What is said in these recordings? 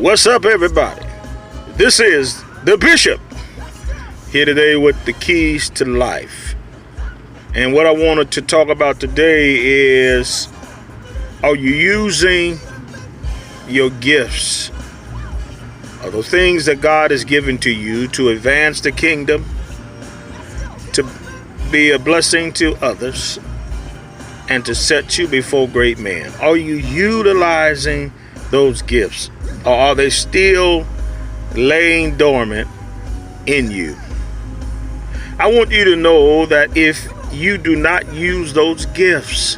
What's up, everybody? This is the Bishop here today with the keys to life. And what I wanted to talk about today is, are you using your gifts, or the things that God has given to you to advance the kingdom, to be a blessing to others, and to set you before great men? Are you utilizing those gifts, or are they still laying dormant in you? I want you to know that if you do not use those gifts,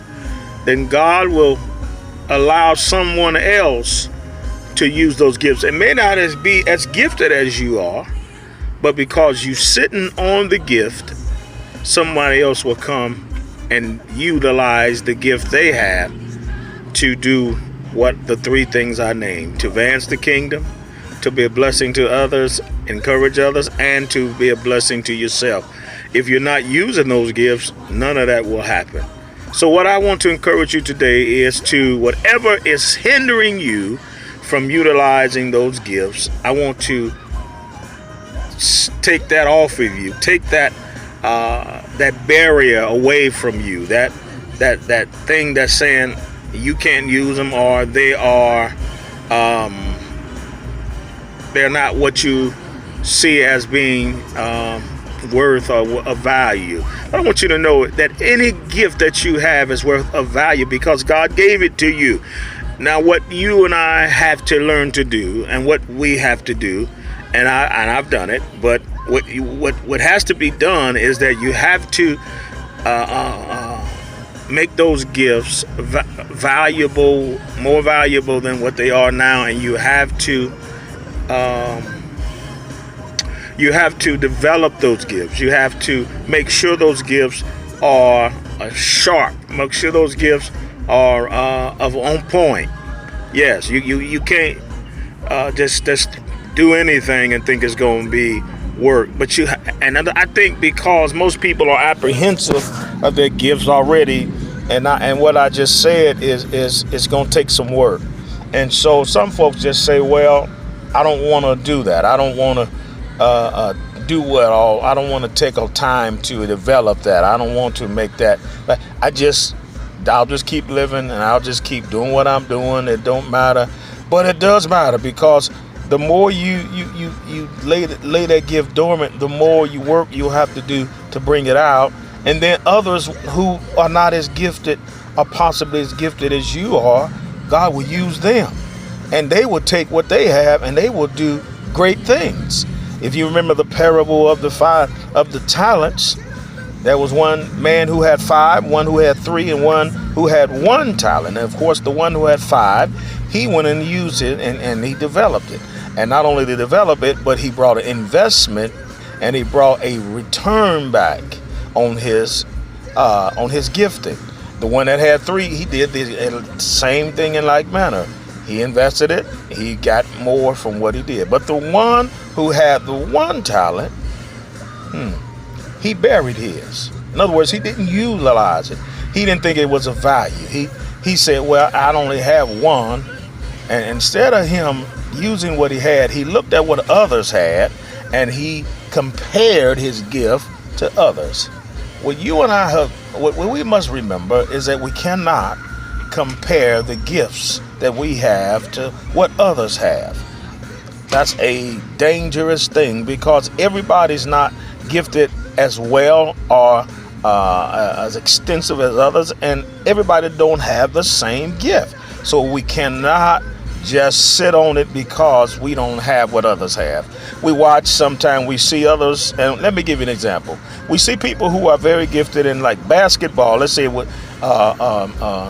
then God will allow someone else to use those gifts. It may not be as gifted as you are, but because you sitting on the gift, somebody else will come and utilize the gift they have to do what the three things I named: to advance the kingdom, to be a blessing to others, encourage others, and to be a blessing to yourself. If you're not using those gifts, none of that will happen. So what I want to encourage you today is to, whatever is hindering you from utilizing those gifts, I want to take that off of you. Take that barrier away from you. That thing that's saying you can't use them, or they're not what you see as being worth or of value. I want you to know that any gift that you have is worth of value because God gave it to you. Now, what you and I have to learn to do, and what we have to do, and I've done it, but what has to be done is that you have to make those gifts valuable, more valuable than what they are now, and you have to develop those gifts. You have to make sure those gifts are sharp. Make sure those gifts are on point. Yes, you can't just do anything and think it's going to be work. But I think because most people are apprehensive of their gifts already, and what I just said is it's going to take some work. And so some folks just say, well, I don't want to do that. I don't want to I don't want to take a time to develop that. I don't want to make that. But I'll just keep living, and I'll just keep doing what I'm doing. It don't matter. But it does matter, because the more you lay that gift dormant, the more you work you'll have to do to bring it out. And then others who are not as gifted, or possibly as gifted as you are, God will use them, and they will take what they have and they will do great things. If you remember the parable of the talents, there was one man who had 5, one who had 3, and one who had 1 talent. And of course, the one who had 5, he went and used it, and he developed it. And not only did he develop it, but he brought an investment, and he brought a return back on his gifting. The one that had 3, he did the same thing in like manner. He invested it, he got more from what he did. But the one who had the 1 talent, he buried his. In other words, he didn't utilize it. He didn't think it was of value. He said, well, I only have 1. And instead of him using what he had, he looked at what others had, and he compared his gift to others. What you and I what we must remember is that we cannot compare the gifts that we have to what others have. That's a dangerous thing, because everybody's not gifted as well or as extensive as others, and everybody don't have the same gift. So we cannot just sit on it because we don't have what others have. We watch, sometimes we see others, and let me give you an example. We see people who are very gifted in like basketball. Let's say with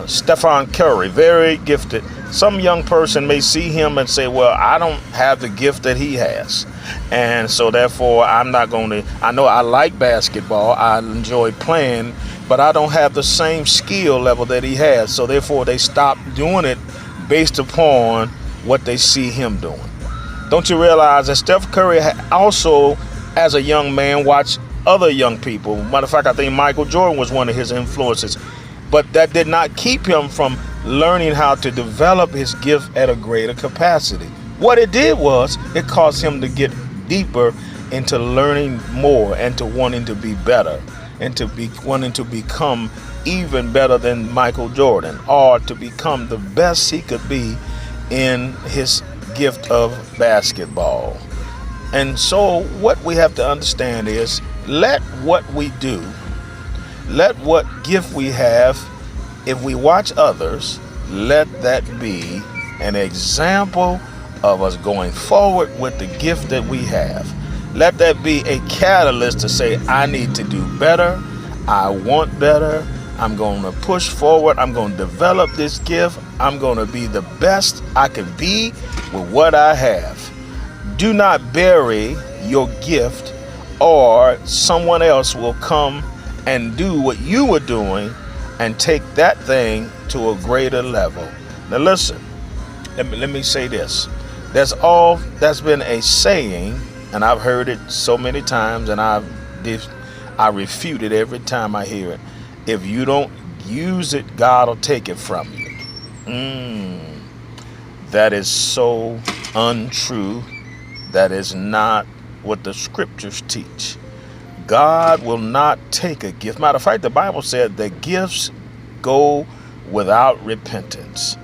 Stephen Curry, very gifted. Some young person may see him and say, well, I don't have the gift that he has, and so therefore I'm not going to. I know I like basketball, I enjoy playing, but I don't have the same skill level that he has. So therefore they stop doing it based upon what they see him doing. Don't you realize that Steph Curry also, as a young man, watched other young people? Matter of fact, I think Michael Jordan was one of his influences. But that did not keep him from learning how to develop his gift at a greater capacity. What it did was it caused him to get deeper into learning more and to wanting to be better and to be wanting to become even better than Michael Jordan, or to become the best he could be in his gift of basketball. And so what we have to understand is, let what we do, let what gift we have, if we watch others, let that be an example of us going forward with the gift that we have. Let that be a catalyst to say, I need to do better. I want better. I'm going to push forward. I'm going to develop this gift. I'm going to be the best I can be with what I have. Do not bury your gift, or someone else will come and do what you were doing and take that thing to a greater level. Now listen, let me say this. That's been a saying, and I've heard it so many times, and I refute it every time I hear it. If you don't use it, God will take it from you. That is so untrue. That is not what the scriptures teach. God will not take a gift. Matter of fact, the Bible said that gifts go without repentance.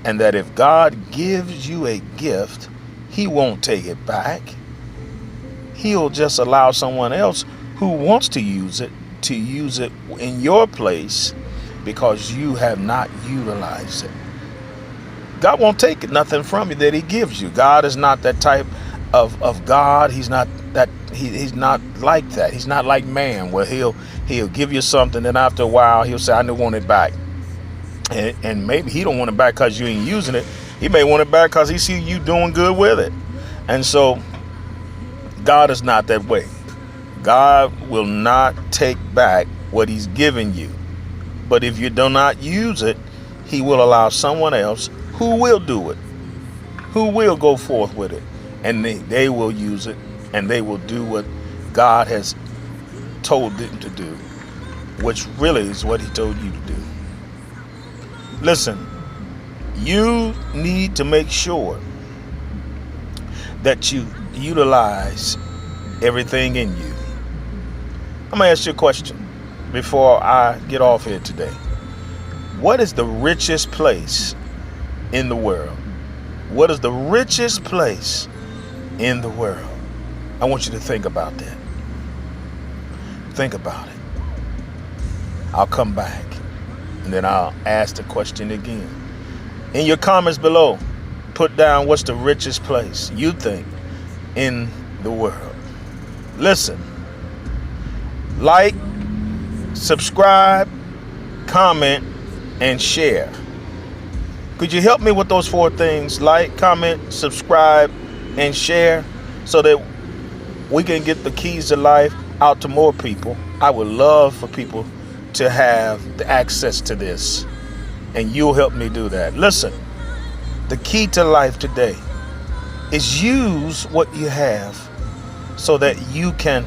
And that if God gives you a gift, he won't take it back. He'll just allow someone else who wants to use it in your place, because you have not utilized it. God won't take nothing from you that he gives you. God is not that type of God. He's not that. He's not like that. He's not like man, where he'll give you something, and after a while he'll say, I don't want it back. And maybe he don't want it back because you ain't using it. He may want it back because he see you doing good with it. And so God is not that way. God will not take back what he's given you. But if you do not use it, he will allow someone else who will do it, who will go forth with it. And they will use it, and they will do what God has told them to do, which really is what he told you to do. Listen, you need to make sure that you utilize everything in you. I'm going to ask you a question before I get off here today. What is the richest place in the world? What is the richest place in the world? I want you to think about that. Think about it. I'll come back, and then I'll ask the question again. In your comments below, put down what's the richest place you think in the world. Listen, like, subscribe, comment, and share. Could you help me with those 4 things? Like, comment, subscribe, and share, so that we can get the keys to life out to more people. I would love for people to have the access to this, and you'll help me do that. Listen, the key to life today is use what you have so that you can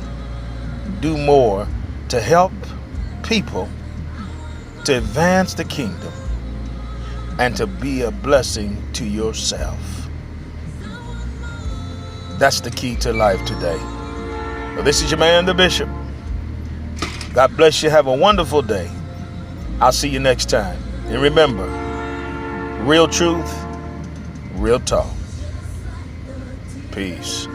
do more to help people, to advance the kingdom, and to be a blessing to yourself. That's the key to life today. Well, this is your man, the Bishop. God bless you. Have a wonderful day. I'll see you next time. And remember, real truth, real talk. Peace.